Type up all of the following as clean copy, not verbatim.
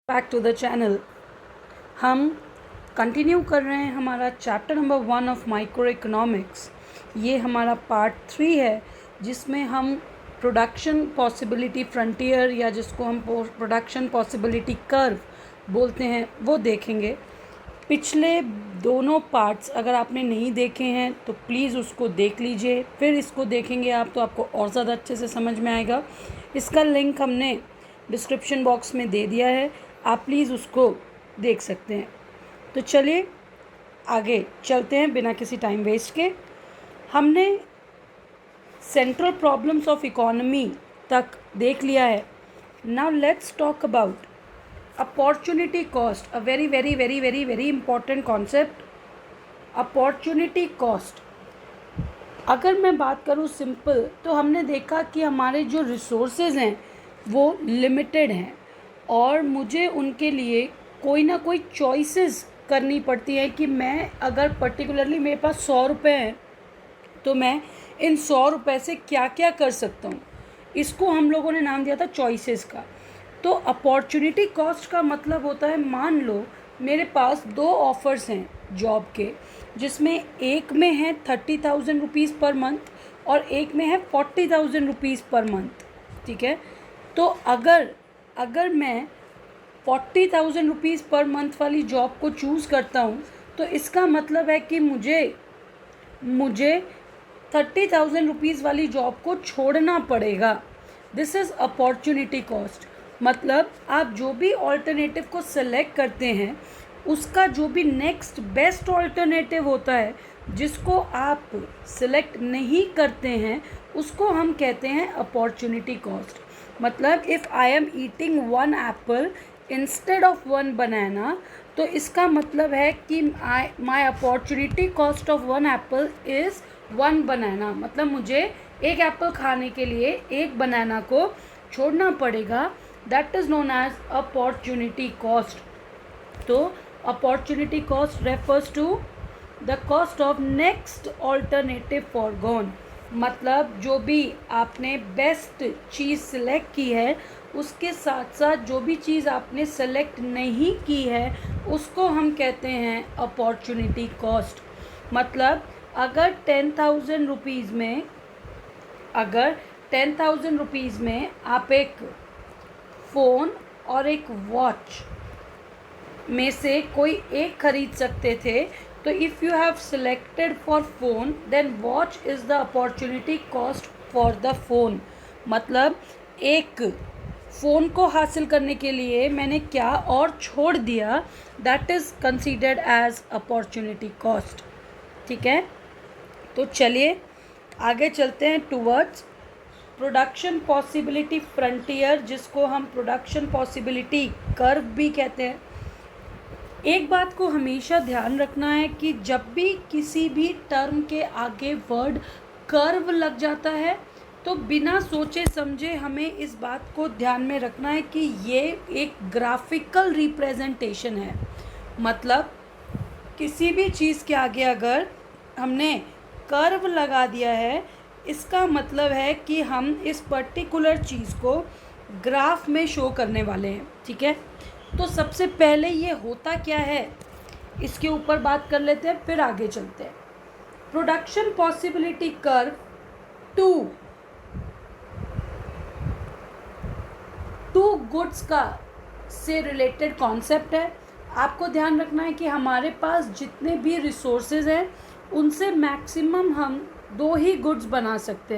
Back to the channel. हम continue कर रहे हैं हमारा chapter number 1 of microeconomics. ये हमारा पार्ट 3 है जिसमें हम प्रोडक्शन पॉसिबिलिटी फ्रंटियर या जिसको हम प्रोडक्शन पॉसिबिलिटी कर्व बोलते हैं वो देखेंगे। पिछले दोनों पार्ट्स अगर आपने नहीं देखे हैं तो प्लीज़ उसको देख लीजिए, फिर इसको देखेंगे आप तो आपको और ज़्यादा अच्छे से समझ में आएगा। इसका लिंक हमने डिस्क्रिप्शन बॉक्स में दे दिया है, आप प्लीज़ उसको देख सकते हैं। तो चलिए आगे चलते हैं बिना किसी टाइम वेस्ट के। हमने सेंट्रल प्रॉब्लम्स ऑफ इकोनॉमी तक देख लिया है। Now let's talk about opportunity cost, a very very very very very important concept, opportunity cost. अगर मैं बात करूँ सिंपल तो हमने देखा कि हमारे जो रिसोर्सेज हैं वो लिमिटेड हैं और मुझे उनके लिए कोई ना कोई चॉइसेस करनी पड़ती है कि मैं अगर पर्टिकुलरली मेरे पास 100 रुपये हैं तो मैं इन 100 रुपये से क्या क्या कर सकता हूँ। इसको हम लोगों ने नाम दिया था चॉइसेस का। तो अपॉर्चुनिटी कॉस्ट का मतलब होता है, मान लो मेरे पास 2 ऑफ़र्स हैं जॉब के, जिसमें एक में है 30,000 रुपीज़ पर मंथ और एक में है 40,000 रुपीज़ पर मंथ। ठीक है, तो अगर मैं 40,000 रुपीज़ पर मंथ वाली जॉब को चूज़ करता हूँ तो इसका मतलब है कि मुझे 30,000 रुपीज़ वाली जॉब को छोड़ना पड़ेगा। This is opportunity cost. मतलब आप जो भी ऑल्टरनेटिव को सेलेक्ट करते हैं उसका जो भी नेक्स्ट बेस्ट ऑल्टरनेटिव होता है जिसको आप सिलेक्ट नहीं करते हैं उसको हम कहते हैं अपॉर्चुनिटी कॉस्ट। मतलब if I am eating 1 Apple instead of 1 बनाना, तो इसका मतलब है कि my opportunity cost of 1 Apple is 1 बनाना। मतलब मुझे एक एप्पल खाने के लिए एक बनाना को छोड़ना पड़ेगा। That is known as opportunity cost. तो opportunity cost refers to the cost of next alternative forgone. मतलब जो भी आपने बेस्ट चीज़ सिलेक्ट की है उसके साथ साथ जो भी चीज़ आपने सेलेक्ट नहीं की है उसको हम कहते हैं अपॉर्चुनिटी कॉस्ट। मतलब अगर 10,000 रुपीज़ में आप एक फ़ोन और एक वॉच में से कोई एक खरीद सकते थे, तो if you have selected for phone then watch is the opportunity cost for the phone. मतलब एक फ़ोन को हासिल करने के लिए मैंने क्या और छोड़ दिया, that is considered as opportunity cost. ठीक है, तो चलिए आगे चलते हैं टूवर्ड्स प्रोडक्शन पॉसिबिलिटी फ्रंटियर, जिसको हम प्रोडक्शन पॉसिबिलिटी कर्व भी कहते हैं। एक बात को हमेशा ध्यान रखना है कि जब भी किसी भी टर्म के आगे वर्ड कर्व लग जाता है तो बिना सोचे समझे हमें इस बात को ध्यान में रखना है कि ये एक ग्राफिकल रिप्रेजेंटेशन है। मतलब किसी भी चीज़ के आगे अगर हमने कर्व लगा दिया है इसका मतलब है कि हम इस पर्टिकुलर चीज़ को ग्राफ में शो करने वाले हैं। ठीक है, तो सबसे पहले ये होता क्या है इसके ऊपर बात कर लेते हैं, फिर आगे चलते हैं। Production possibility curve two goods का से रिलेटेड कॉन्सेप्ट है। आपको ध्यान रखना है कि हमारे पास जितने भी रिसोर्सेज हैं उनसे मैक्सिमम हम 2 ही गुड्स बना सकते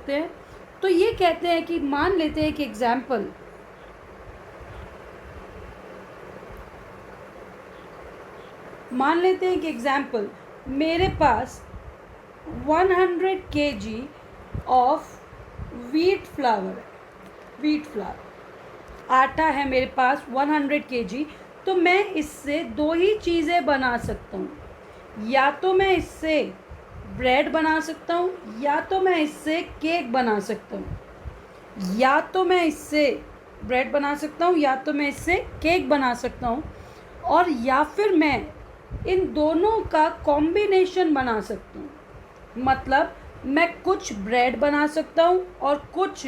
हैं। तो ये कहते हैं कि मान लेते हैं कि एग्जाम्पल मेरे पास 100 kg ऑफ व्हीट फ्लावर आटा है मेरे पास 100 kg। तो मैं इससे 2 ही चीज़ें बना सकता हूँ, या तो मैं इससे ब्रेड बना सकता हूँ या तो मैं इससे केक बना सकता हूँ, और या फिर मैं इन दोनों का कॉम्बिनेशन बना सकता हूँ। मतलब मैं कुछ ब्रेड बना सकता हूँ और कुछ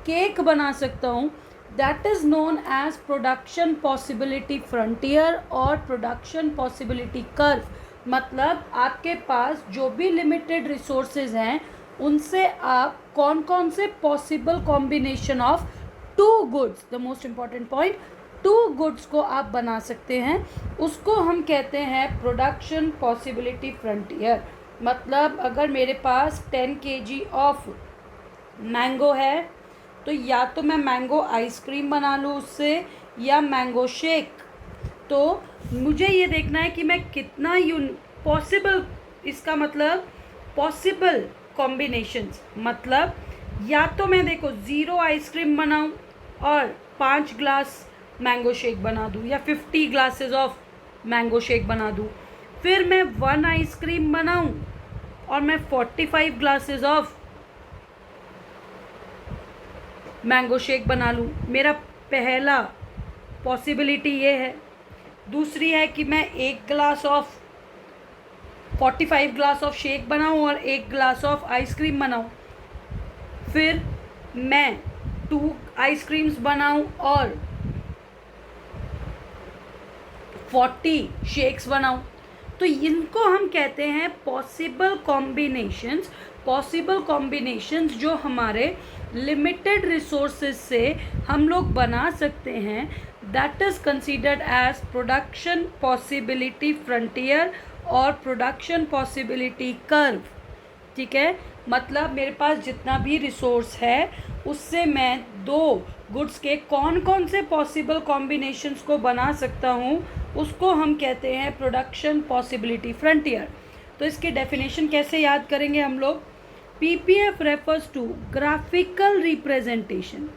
केक बना सकता हूँ, that is known as production possibility frontier और प्रोडक्शन पॉसिबिलिटी कर्व। मतलब आपके पास जो भी लिमिटेड रिसोर्सेज हैं उनसे आप कौन कौन से possible combination of two goods, the most important point, two goods को आप बना सकते हैं, उसको हम कहते हैं प्रोडक्शन पॉसिबिलिटी फ्रंटियर। मतलब अगर मेरे पास 10 kg ऑफ मैंगो है तो या तो मैं मैंगो आइसक्रीम बना लूँ उससे या मैंगो शेक। तो मुझे ये देखना है कि मैं कितना पॉसिबल, इसका मतलब पॉसिबल कॉम्बिनेशंस, मतलब या तो मैं देखो 0 आइसक्रीम बनाऊं और 5 ग्लास मैंगो शेक बना दूं या 50 ग्लासेस ऑफ मैंगो शेक बना दूं, फिर मैं 1 आइसक्रीम बनाऊं और मैं 45 ग्लासेस ऑफ मैंगो शेक बना लूं। मेरा पहला पॉसिबिलिटी ये है। दूसरी है कि मैं 1 glass of 45 glass of shake बनाऊं और 1 ग्लास ऑफ आइसक्रीम बनाऊं, फिर मैं 2 आइसक्रीम्स बनाऊं और 40 शेक्स बनाऊं। तो इनको हम कहते हैं पॉसिबल कॉम्बिनेशंस। पॉसिबल कॉम्बिनेशंस जो हमारे लिमिटेड रिसोर्सेज से हम लोग बना सकते हैं, that is considered as production possibility frontier और प्रोडक्शन पॉसिबिलिटी कर्व। ठीक है, मतलब मेरे पास जितना भी रिसोर्स है उससे मैं 2 गुड्स के कौन कौन से पॉसिबल कॉम्बिनेशंस को बना सकता हूँ, उसको हम कहते हैं प्रोडक्शन पॉसिबिलिटी फ्रंटियर। तो इसकी डेफिनेशन कैसे याद करेंगे हम लोग? PPF refers to graphical representation.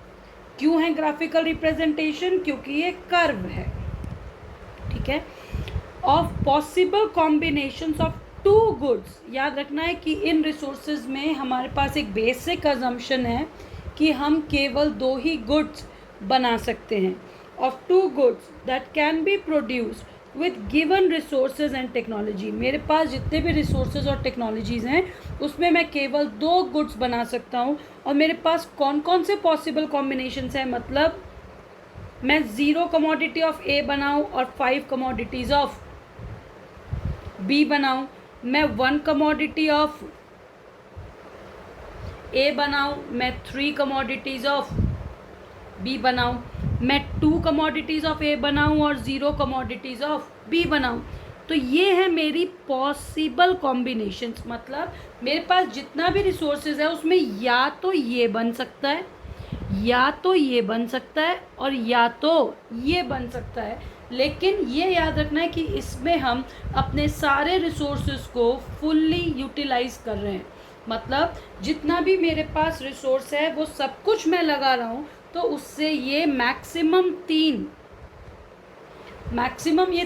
क्यों है ग्राफिकल रिप्रेजेंटेशन? क्योंकि ये कर्व है। ठीक है, of possible combinations of 2 goods. याद रखना है कि इन रिसोर्सेज में हमारे पास एक बेसिक अजम्पशन है कि हम केवल 2 ही गुड्स बना सकते हैं, of 2 goods that can be produced with given resources and technology. मेरे पास जितने भी रिसोर्सेज और टेक्नोलॉजीज़ हैं उसमें मैं केवल 2 गुड्स बना सकता हूँ। और मेरे पास कौन कौन से पॉसिबल कॉम्बिनेशंस हैं? मतलब मैं 0 कमोडिटी ऑफ ए बनाऊँ और 5 कमोडिटीज़ ऑफ बी बनाऊँ, मैं 1 कमोडिटी ऑफ ए बनाऊँ, मैं 3 कमोडिटीज़ ऑफ बी बनाऊँ, मैं 2 कमोडिटीज़ ऑफ ए बनाऊँ और 0 कमोडिटीज़ ऑफ बी बनाऊँ। तो ये है मेरी पॉसिबल कॉम्बिनेशंस। मतलब मेरे पास जितना भी रिसोर्सेज है उसमें या तो ये बन सकता है, या तो ये बन सकता है और या तो ये बन सकता है। लेकिन ये याद रखना है कि इसमें हम अपने सारे रिसोर्सेज को फुल्ली यूटिलाइज कर रहे हैं। मतलब जितना भी मेरे पास रिसोर्स है वो सब कुछ मैं लगा रहा हूँ, तो उससे ये मैक्सिमम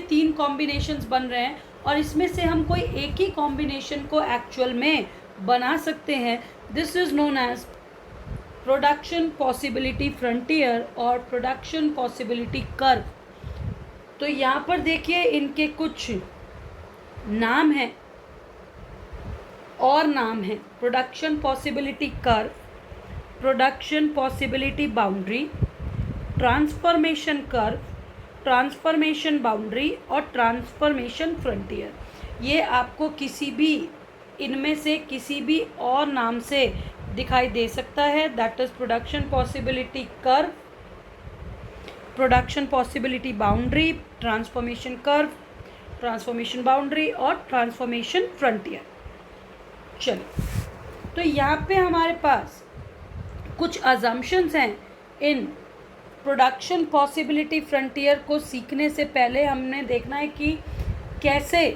3 कॉम्बिनेशंस बन रहे हैं और इसमें से हम कोई एक ही कॉम्बिनेशन को एक्चुअल में बना सकते हैं। This is known as production possibility frontier और प्रोडक्शन पॉसिबिलिटी कर्व। तो यहाँ पर देखिए इनके कुछ नाम हैं और नाम है production possibility curve, production possibility boundary, transformation curve, transformation boundary और ट्रांसफॉर्मेशन फ्रंटियर। ये आपको किसी भी इनमें से किसी भी और नाम से दिखाई दे सकता है। That is production possibility curve, production possibility boundary, transformation curve, transformation boundary और ट्रांसफॉर्मेशन फ्रंटियर। चलिए, तो यहाँ पे हमारे पास कुछ अजम्पशंस हैं। इन प्रोडक्शन पॉसिबिलिटी फ्रंटियर को सीखने से पहले हमने देखना है कि कैसे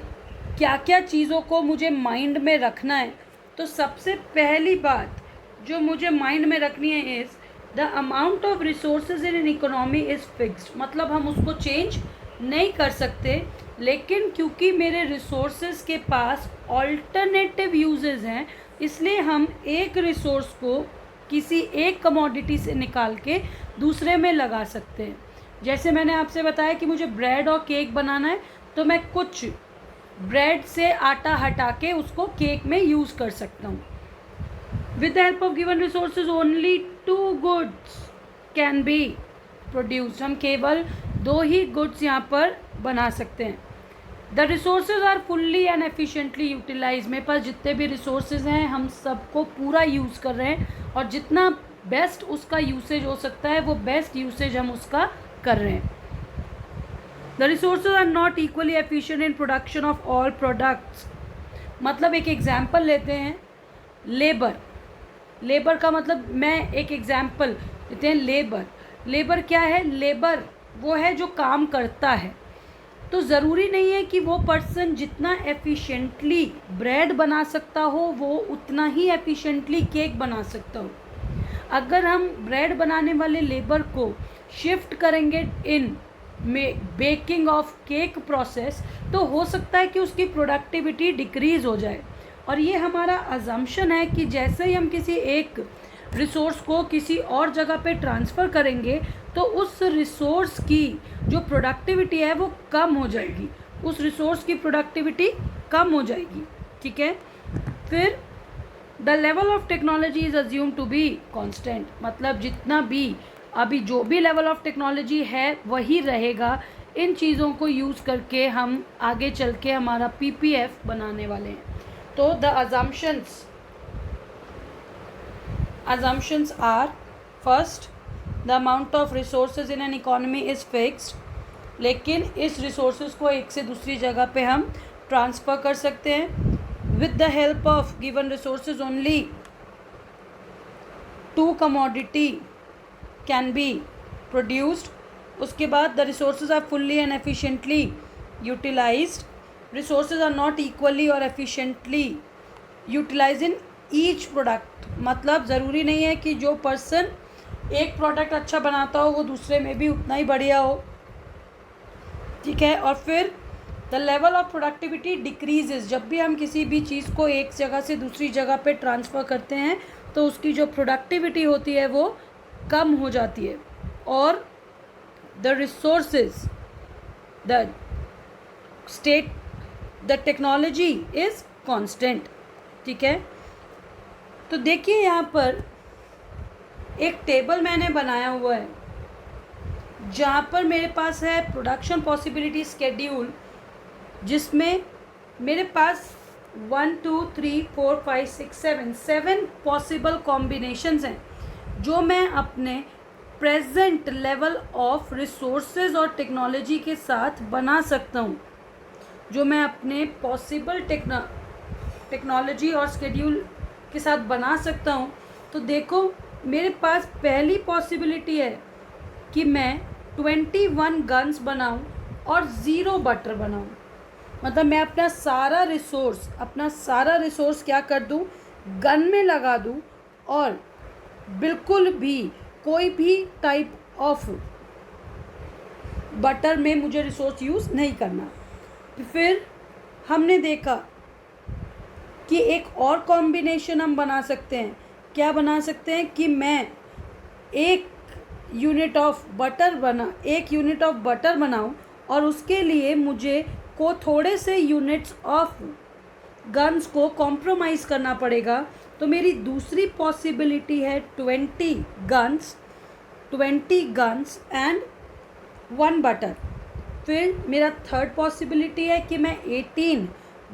क्या क्या चीज़ों को मुझे माइंड में रखना है। तो सबसे पहली बात जो मुझे माइंड में रखनी है is the amount of resources in an economy is fixed. मतलब हम उसको चेंज नहीं कर सकते, लेकिन क्योंकि मेरे रिसोर्सेज के पास ऑल्टरनेटिव यूजेस हैं, इसलिए हम एक रिसोर्स को किसी एक कमोडिटी से निकाल के दूसरे में लगा सकते हैं। जैसे मैंने आपसे बताया कि मुझे ब्रेड और केक बनाना है, तो मैं कुछ ब्रेड से आटा हटा के उसको केक में यूज़ कर सकता हूँ। With the help of given resources only 2 goods can be produced, हम केवल 2 ही गुड्स यहाँ पर बना सकते हैं। The resources are fully and efficiently utilise, मेरे पास जितने भी रिसोर्सेज हैं हम सबको पूरा यूज़ कर रहे हैं और जितना बेस्ट उसका यूसेज हो सकता है वो बेस्ट यूसेज हम उसका कर रहे हैं। The resources are not equally efficient in production of all products, मतलब एक एग्जाम्पल लेते हैं, लेबर का मतलब, मैं एक एग्जाम्पल लेते हैं, लेबर क्या है, लेबर वो है जो काम करता है। तो ज़रूरी नहीं है कि वो पर्सन जितना एफिशिएंटली ब्रेड बना सकता हो वो उतना ही एफिशिएंटली केक बना सकता हो। अगर हम ब्रेड बनाने वाले लेबर को शिफ्ट करेंगे इन बेकिंग ऑफ केक प्रोसेस तो हो सकता है कि उसकी प्रोडक्टिविटी डिक्रीज़ हो जाए। और ये हमारा अजम्पशन है कि जैसे ही हम किसी एक रिसोर्स को किसी और जगह पे ट्रांसफ़र करेंगे तो उस रिसोर्स की जो प्रोडक्टिविटी है वो कम हो जाएगी, उस रिसोर्स की प्रोडक्टिविटी कम हो जाएगी। ठीक है, फिर the level of technology is assume to be constant, मतलब जितना भी अभी जो भी लेवल ऑफ टेक्नोलॉजी है वही रहेगा। इन चीज़ों को यूज़ करके हम आगे चल के हमारा PPF बनाने वाले हैं। तो the assumptions are, first, the amount of resources in an economy is fixed, लेकिन इस resources को एक से दूसरी जगह पे हम ट्रांसफ़र कर सकते हैं। with the help of given resources only 2 commodity can be produced। उसके बाद the resources are fully and efficiently utilized, resources are not equally or efficiently utilized in each product, मतलब ज़रूरी नहीं है कि जो पर्सन एक प्रोडक्ट अच्छा बनाता हो वो दूसरे में भी उतना ही बढ़िया हो। ठीक है, और फिर the level of productivity decreases, जब भी हम किसी भी चीज़ को एक जगह से दूसरी जगह पे ट्रांसफ़र करते हैं तो उसकी जो प्रोडक्टिविटी होती है वो कम हो जाती है। और the resources the technology is constant. ठीक है, तो देखिए यहाँ पर एक टेबल मैंने बनाया हुआ है जहाँ पर मेरे पास है प्रोडक्शन पॉसिबिलिटी स्केड्यूल, जिसमें मेरे पास 1 2 3 4 5 6 7 पॉसिबल कॉम्बिनेशंस हैं जो मैं अपने प्रेजेंट लेवल ऑफ रिसोर्सेज और टेक्नोलॉजी के साथ बना सकता हूँ, जो मैं अपने पॉसिबल टेक्नोलॉजी और स्केड्यूल के साथ बना सकता हूँ। तो देखो मेरे पास पहली पॉसिबिलिटी है कि मैं 21 गन्स बनाऊँ और 0 बटर बनाऊँ, मतलब मैं अपना सारा रिसोर्स क्या कर दूँ, गन में लगा दूँ और बिल्कुल भी कोई भी टाइप ऑफ बटर में मुझे रिसोर्स यूज़ नहीं करना। फिर हमने देखा कि एक और कॉम्बिनेशन हम बना सकते हैं। क्या बना सकते हैं कि मैं एक यूनिट ऑफ बटर बनाऊं और उसके लिए मुझे को थोड़े से यूनिट्स ऑफ गन्स को कॉम्प्रोमाइज़ करना पड़ेगा। तो मेरी दूसरी पॉसिबिलिटी है 20 गन्स एंड 1 बटर। फिर मेरा थर्ड पॉसिबिलिटी है कि मैं 18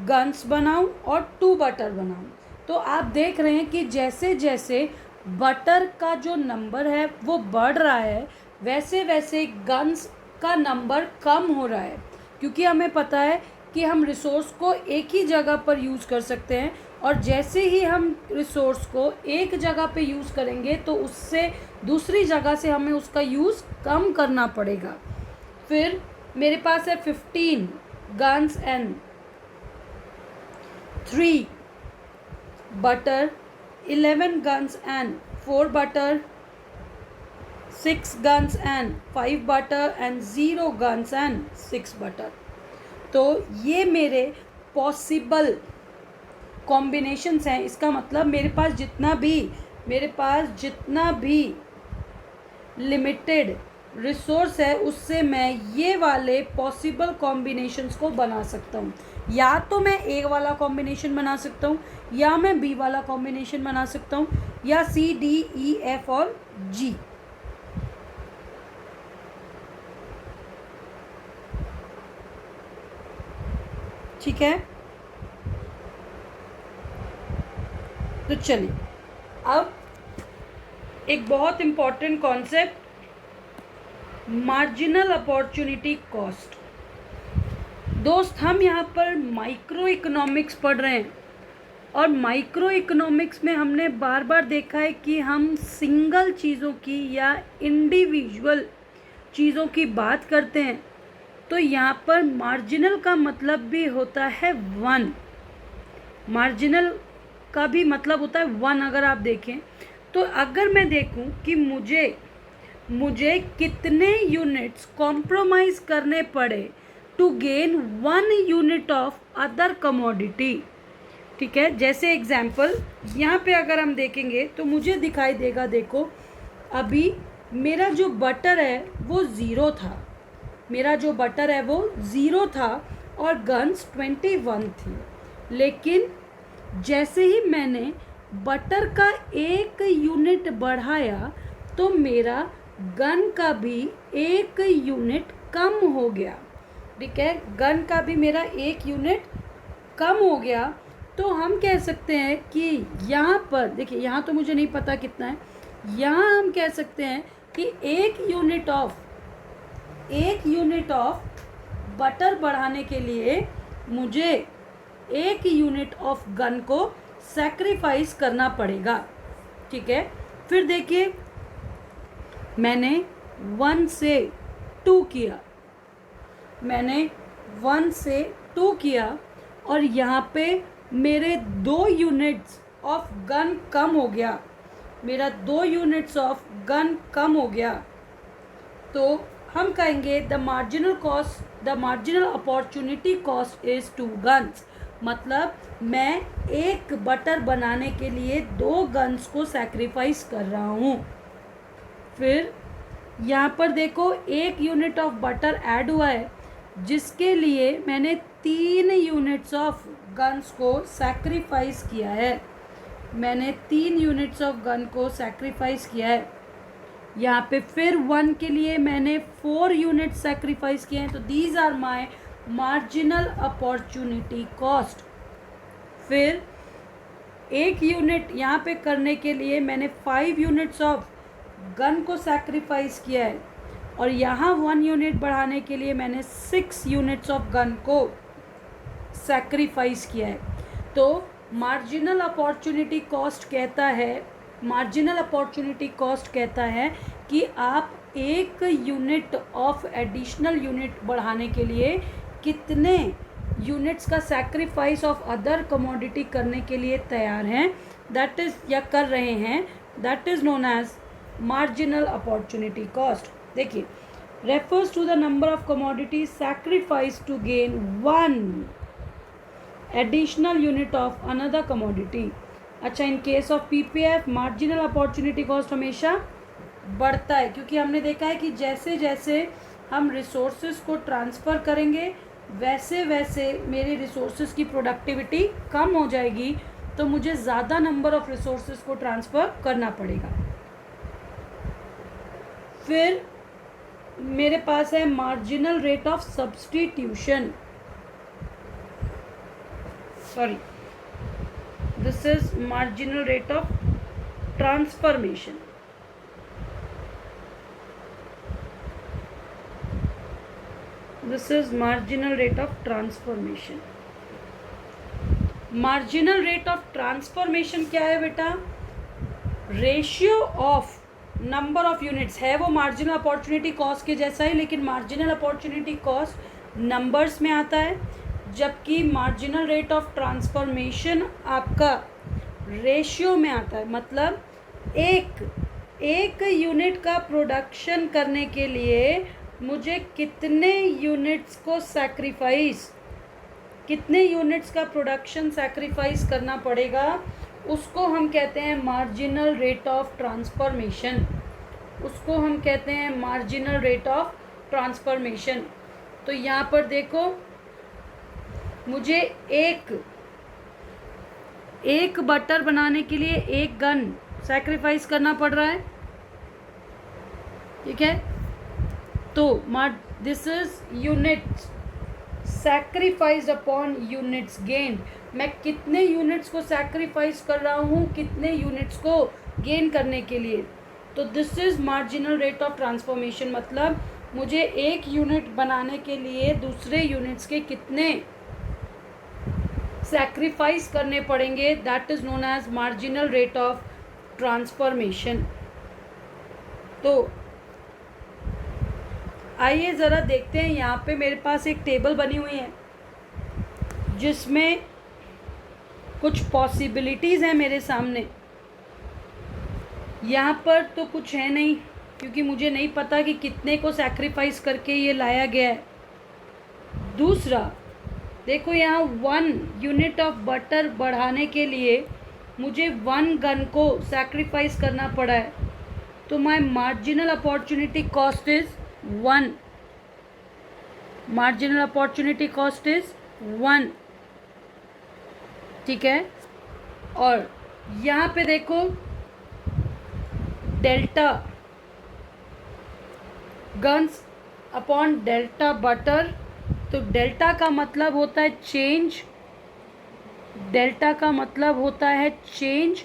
गन्स बनाऊं और 2 बटर बनाऊं। तो आप देख रहे हैं कि जैसे जैसे बटर का जो नंबर है वो बढ़ रहा है वैसे वैसे गन्स का नंबर कम हो रहा है, क्योंकि हमें पता है कि हम रिसोर्स को एक ही जगह पर यूज़ कर सकते हैं और जैसे ही हम रिसोर्स को एक जगह पे यूज़ करेंगे तो उससे दूसरी जगह से हमें उसका यूज़ कम करना पड़ेगा। फिर मेरे पास है 15 guns and 3 butter, 11 guns and 4 butter, 6 guns and 5 butter and 0 guns and 6 butter। तो ये मेरे पॉसिबल कॉम्बिनेशंस हैं। इसका मतलब मेरे पास जितना भी लिमिटेड रिसोर्स है उससे मैं ये वाले पॉसिबल कॉम्बिनेशंस को बना सकता हूँ। या तो मैं ए वाला कॉम्बिनेशन बना सकता हूँ या मैं बी वाला कॉम्बिनेशन बना सकता हूँ या C, D, E, F और G। ठीक है, तो चलिए अब एक बहुत important concept, marginal opportunity cost. दोस्त, हम यहाँ पर माइक्रो इकोनॉमिक्स पढ़ रहे हैं और माइक्रो इकोनॉमिक्स में हमने बार बार देखा है कि हम सिंगल चीज़ों की या इंडिविजुअल चीज़ों की बात करते हैं, तो यहाँ पर मार्जिनल का मतलब भी होता है वन। मार्जिनल का भी मतलब होता है वन। अगर आप देखें तो अगर मैं देखूं कि मुझे कितने यूनिट्स कॉम्प्रोमाइज़ करने पड़े to gain 1 unit of other commodity. ठीक है, जैसे एग्जाम्पल यहाँ पे अगर हम देखेंगे तो मुझे दिखाई देगा, देखो अभी मेरा जो बटर है वो ज़ीरो था, मेरा जो बटर है वो ज़ीरो था और गन्स 21 थी। लेकिन जैसे ही मैंने बटर का 1 यूनिट बढ़ाया तो मेरा गन का भी 1 यूनिट कम हो गया। ठीक है, गन का भी मेरा 1 यूनिट कम हो गया। तो हम कह सकते हैं कि यहाँ पर देखिए, यहाँ तो मुझे नहीं पता कितना है, यहाँ हम कह सकते हैं कि 1 यूनिट ऑफ बटर बढ़ाने के लिए मुझे 1 यूनिट ऑफ गन को सैक्रिफाइस करना पड़ेगा। ठीक है, फिर देखिए मैंने 1 से 2 किया, मैंने 1 से 2 किया और यहाँ पे मेरे 2 यूनिट्स ऑफ गन कम हो गया, मेरा 2 यूनिट्स ऑफ गन कम हो गया। तो हम कहेंगे the marginal opportunity cost is 2 guns. मतलब मैं 1 बटर बनाने के लिए 2 गन्स को सैक्रिफाइस कर रहा हूँ। फिर यहाँ पर देखो 1 यूनिट ऑफ बटर ऐड हुआ है, जिसके लिए मैंने 3 यूनिट्स ऑफ गन्स को सैक्रिफाइस किया है, मैंने 3 यूनिट्स ऑफ गन को सैक्रिफाइस किया है। यहाँ पे फिर 1 के लिए मैंने 4 यूनिट सैक्रिफाइस किए हैं। तो these are my marginal opportunity cost. फिर 1 यूनिट यहाँ पे करने के लिए मैंने 5 यूनिट्स ऑफ गन को सैक्रिफाइस किया है और यहाँ 1 यूनिट बढ़ाने के लिए मैंने 6 यूनिट्स ऑफ गन को सैक्रिफाइस किया है। तो मार्जिनल अपॉर्चुनिटी कॉस्ट कहता है कि आप 1 यूनिट ऑफ एडिशनल यूनिट बढ़ाने के लिए कितने यूनिट्स का सैक्रिफाइस ऑफ अदर कमोडिटी करने के लिए तैयार हैं, दैट इज़ या कर रहे हैं, that is known as marginal opportunity cost. देखिए, refers to the number of commodity sacrifice to gain 1 additional unit of another commodity. अच्छा, in case of PPF marginal opportunity cost हमेशा बढ़ता है, क्योंकि हमने देखा है कि जैसे जैसे हम रिसोर्सेज को ट्रांसफ़र करेंगे वैसे वैसे मेरे रिसोर्सेज की प्रोडक्टिविटी कम हो जाएगी, तो मुझे ज़्यादा नंबर ऑफ रिसोर्सेज को ट्रांसफ़र करना पड़ेगा। फिर मेरे पास है marginal rate of substitution, sorry this is marginal rate of transformation. This is marginal rate of transformation. Marginal rate of transformation क्या है बेटा? Ratio of number of units है, वो मार्जिनल अपॉर्चुनिटी कॉस्ट के जैसा ही, लेकिन मार्जिनल अपॉर्चुनिटी कॉस्ट नंबर्स में आता है, जबकि मार्जिनल रेट ऑफ ट्रांसफॉर्मेशन आपका रेशियो में आता है। मतलब एक यूनिट का प्रोडक्शन करने के लिए मुझे कितने यूनिट्स का प्रोडक्शन सैक्रिफाइस करना पड़ेगा, उसको हम कहते हैं मार्जिनल रेट ऑफ ट्रांसफॉर्मेशन, उसको हम कहते हैं मार्जिनल रेट ऑफ ट्रांसफॉर्मेशन। तो यहाँ पर देखो, मुझे एक बटर बनाने के लिए 1 गन सैक्रिफाइस करना पड़ रहा है, ठीक है। तो this is units sacrificed upon units gained. मैं कितने यूनिट्स को सैक्रिफाइस कर रहा हूँ कितने यूनिट्स को गेन करने के लिए। तो this is marginal rate of transformation, मतलब मुझे एक यूनिट बनाने के लिए दूसरे यूनिट्स के कितने सैक्रिफाइस करने पड़ेंगे, that is known as marginal rate of transformation. तो आइए ज़रा देखते हैं, यहाँ पे मेरे पास एक टेबल बनी हुई है जिसमें कुछ पॉसिबिलिटीज़ हैं मेरे सामने। यहाँ पर तो कुछ है नहीं क्योंकि मुझे नहीं पता कि कितने को सैक्रिफाइस करके ये लाया गया है। दूसरा देखो, यहाँ 1 यूनिट ऑफ बटर बढ़ाने के लिए मुझे 1 गन को सैक्रिफाइस करना पड़ा है। तो my marginal opportunity cost is 1। Marginal opportunity cost is 1, ठीक है। और यहाँ पे देखो delta guns upon delta butter. तो डेल्टा का मतलब होता है चेंज, डेल्टा का मतलब होता है चेंज।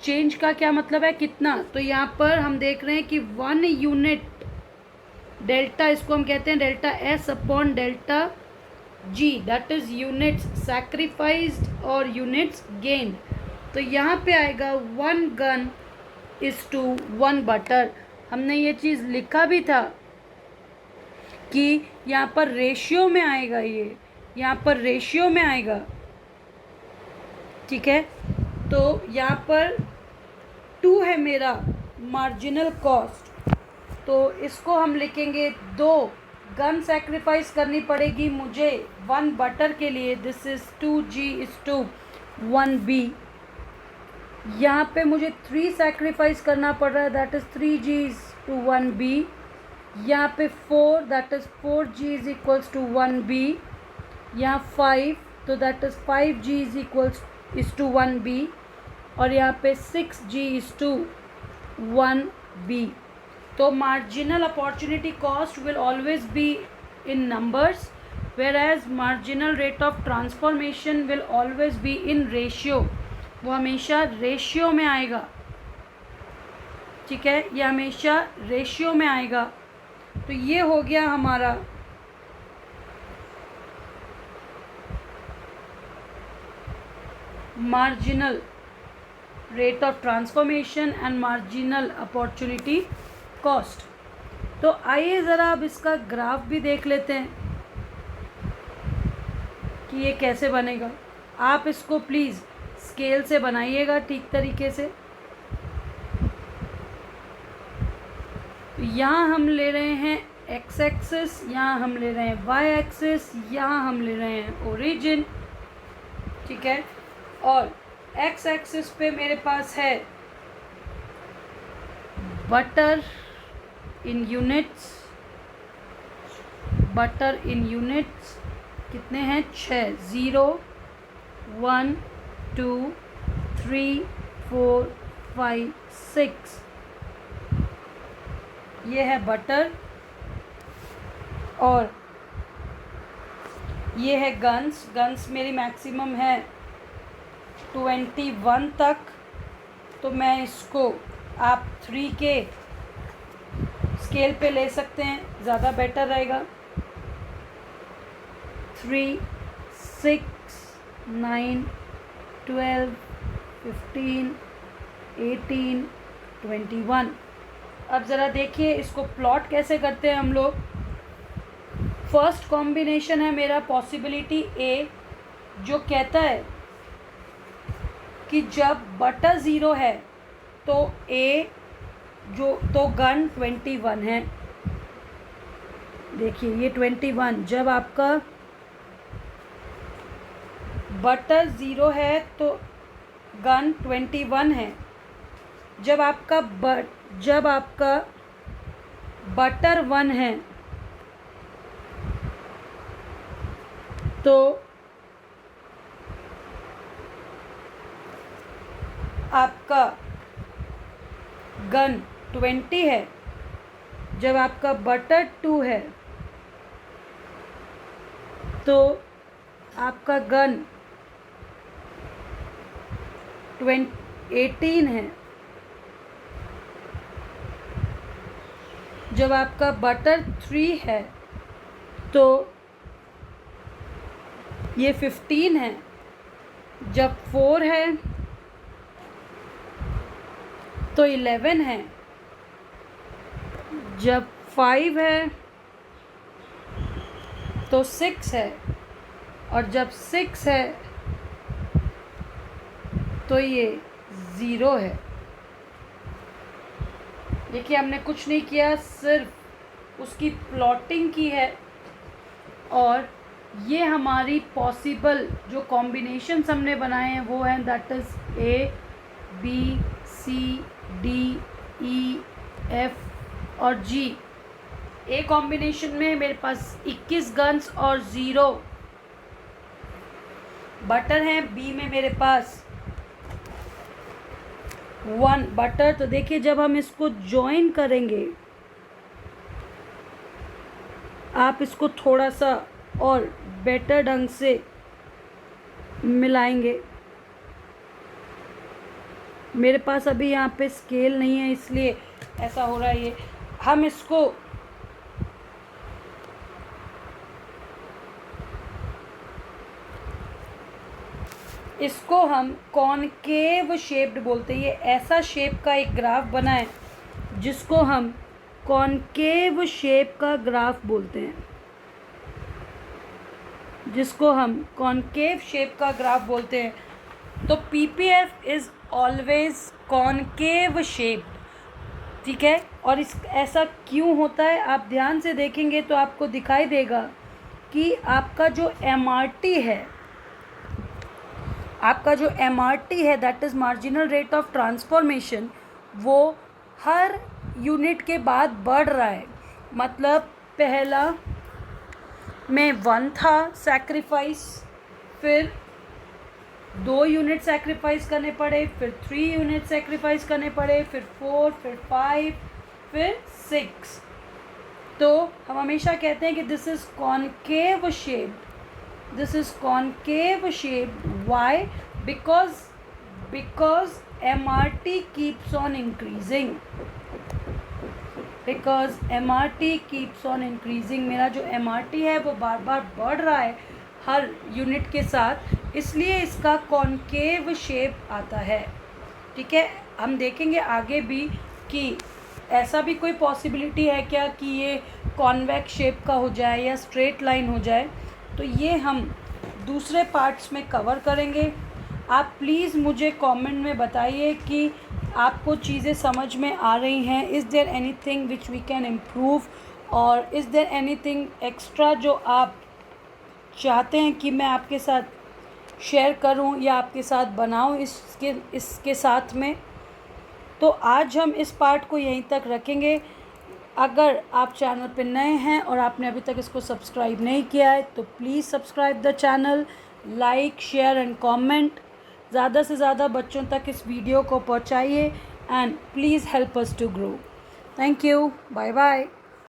चेंज का क्या मतलब है, कितना। तो यहाँ पर हम देख रहे हैं कि 1 यूनिट डेल्टा, इसको हम कहते हैं delta S upon delta G, that is units sacrificed और यूनिट्स गेन्ड। तो यहाँ पे आएगा 1 गन इज़ टू 1 बटर। हमने ये चीज़ लिखा भी था कि यहाँ पर रेशियो में आएगा, ये यहाँ पर रेशियो में आएगा, ठीक है। तो यहाँ पर 2 है मेरा मार्जिनल कॉस्ट, तो इसको हम लिखेंगे 2 गन सैक्रिफाइस करनी पड़ेगी मुझे 1 बटर के लिए। This is 2G is to 1B। यहाँ पे मुझे 3 सैक्रिफाइस करना पड़ रहा है, that is 3G is to 1B। यहाँ पे 4, that is 4G is equals to 1B। यहाँ 5, तो that is 5G is equals is to 1B। और यहाँ पे 6G इज़ टू 1B। तो marginal opportunity cost will always be in numbers, whereas marginal rate of transformation will always be in ratio। वो हमेशा ratio में आएगा, ठीक है, ये हमेशा रेशियो में आएगा। तो ये हो गया हमारा marginal rate of transformation and marginal opportunity cost. तो आइए ज़रा अब इसका ग्राफ भी देख लेते हैं कि ये कैसे बनेगा। आप इसको प्लीज़ स्केल से बनाइएगा ठीक तरीके से। यहाँ हम ले रहे हैं एक्स एक्सिस, यहाँ हम ले रहे हैं वाई एक्सिस, यहाँ हम ले रहे हैं ओरिजिन, ठीक है। और एक्स एक्सिस पे मेरे पास है बटर इन यूनिट्स, बटर इन यूनिट्स कितने हैं, 6, 0 1 2 3 4 5 6, ये है बटर। और ये है गन्स, गन्स मेरी मैक्सिमम है 21 तक। तो मैं इसको आप 3 के स्केल पे ले सकते हैं, ज़्यादा बेटर रहेगा। 3 6 9 12 15 18 21। अब ज़रा देखिए इसको प्लॉट कैसे करते हैं हम लोग। फर्स्ट कॉम्बिनेशन है मेरा पॉसिबिलिटी ए, जो कहता है कि जब बटर 0 है तो ए तो गन 21 है। देखिए ये 21, जब आपका बटर 0 है तो गन 21 है। जब आपका बटर 1 है तो आपका गन 20 है, जब आपका बटर 2 है, तो आपका गन 18 है। जब आपका बटर 3 है तो ये 15 है। जब 4 है तो 11 है। जब 5 है तो 6 है, और जब 6 है तो ये 0 है। देखिए हमने कुछ नहीं किया, सिर्फ उसकी प्लॉटिंग की है। और ये हमारी पॉसिबल जो कॉम्बिनेशंस हमने बनाए हैं वो हैं, that is A, B, C, D, E, F और G। A कॉम्बिनेशन में मेरे पास 21 गन्स और 0 बटर हैं। B में मेरे पास 1 बटर। तो देखिए जब हम इसको जॉइन करेंगे, आप इसको थोड़ा सा और बेटर ढंग से मिलाएंगे। मेरे पास अभी यहाँ पे स्केल नहीं है इसलिए ऐसा हो रहा है। ये हम इसको हम कॉनकेव शेप्ड बोलते हैं। ये ऐसा शेप का एक ग्राफ बना है जिसको हम कॉनकेव शेप का ग्राफ बोलते हैं, जिसको हम कॉनकेव शेप का ग्राफ बोलते हैं। तो PPF is always concave shaped, ठीक है। और ऐसा क्यों होता है, आप ध्यान से देखेंगे तो आपको दिखाई देगा कि आपका जो MRT है, that is marginal rate of transformation, वो हर यूनिट के बाद बढ़ रहा है। मतलब पहला में 1 था सैक्रिफाइस, फिर 2 यूनिट सैक्रिफाइस करने पड़े, फिर 3 यूनिट सैक्रिफाइस करने पड़े, फिर 4, फिर 5, फिर 6। तो हम हमेशा कहते हैं कि this is concave shaped, this is concave shaped. Why? Because MRT keeps on increasing. मेरा जो MRT है वो बार बार बढ़ रहा है हर यूनिट के साथ, इसलिए इसका कॉनकेव शेप आता है, ठीक है। हम देखेंगे आगे भी कि ऐसा भी कोई पॉसिबिलिटी है क्या कि ये कॉन्वेक्स शेप का हो जाए या स्ट्रेट लाइन हो जाए। तो ये हम दूसरे पार्ट्स में कवर करेंगे। आप प्लीज़ मुझे कमेंट में बताइए कि आपको चीज़ें समझ में आ रही हैं। Is there anything which we can improve, और इज़ देयर एनीथिंग एक्स्ट्रा जो आप चाहते हैं कि मैं आपके साथ शेयर करूं या आपके साथ बनाऊं इसके साथ में। तो आज हम इस पार्ट को यहीं तक रखेंगे। अगर आप चैनल पर नए हैं और आपने अभी तक इसको सब्सक्राइब नहीं किया है तो please subscribe the channel, like, share and comment. ज़्यादा से ज़्यादा बच्चों तक इस वीडियो को पहुंचाइए and please help us to grow. Thank you, bye bye.